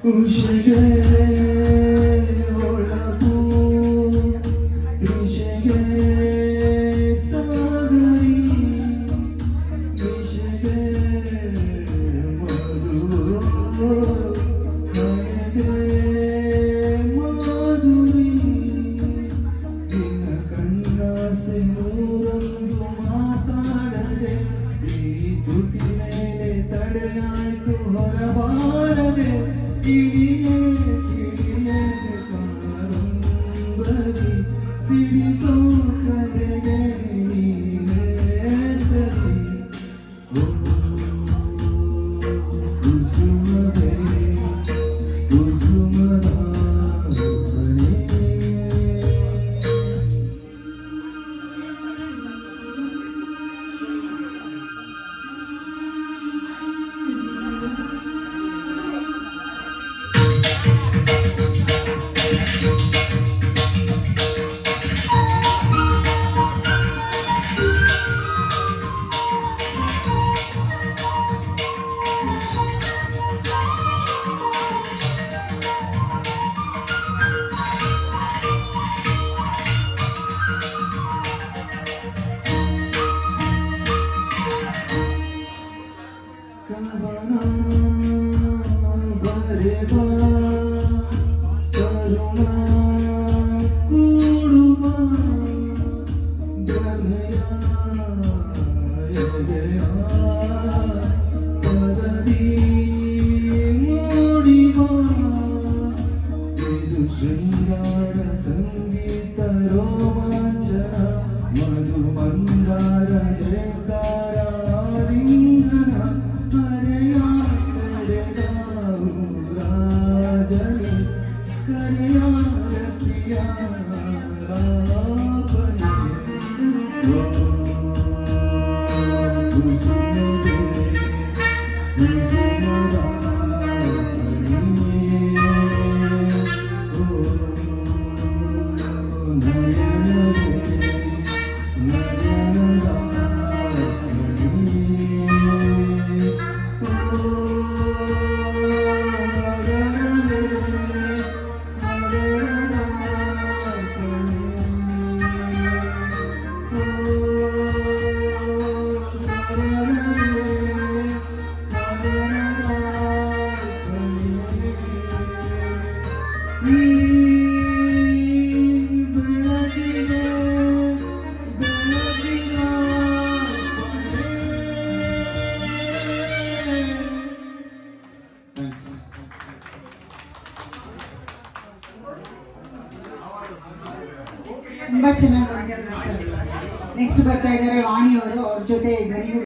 우시게 올라고 드시게 싸그리 드시게 모두 ನನಗೆ ಮಾಧುರಿ ನಿನ್ನ ಕಣ್ಣಾಸೆ ನೂರೊಂದು ಮಾತಾಡದೆ ಈ ತುಟಿ ಮೇಲೆ ತಡೆಯಾಯ್ತು ಹೊರಬಾರದೆ ತಿಳಿಯೇ ತಿಳಿಯೇ ಕಾರಂಬರಿ ತಿಳಿಸೋ ಕಲೆಗೆ ನೀನೇ ಸರಿ ಕುಸುಮವೇ ಕುಸುಮದ ಮನೆ ಕವನ ಬರೆವ ಕರುಣ ಕೂಡುವ ಭ್ರಮೆಯ ಎದೆಯ ಪದವಿ ಮೂಡಿವ ಇದು ಶೃಂಗಾರ ಸಂಗೀತ ರೋಮಾಂಚನ ಮಧು ಮಂದಾರ ಜಯಕಾರ ಲಿಂಗನ ರಾಜನಿ ಕರೆಯಾರತಿಯ ಕುಸುಮವೇ ಕುಸುಮದ ತುಂಬಾ ಚೆನ್ನಾಗಿ ನೆಕ್ಸ್ಟ್ ಬರ್ತಾ ಇದ್ದಾರೆ ವಾಣಿ ಅವರು, ಅವ್ರ ಜೊತೆ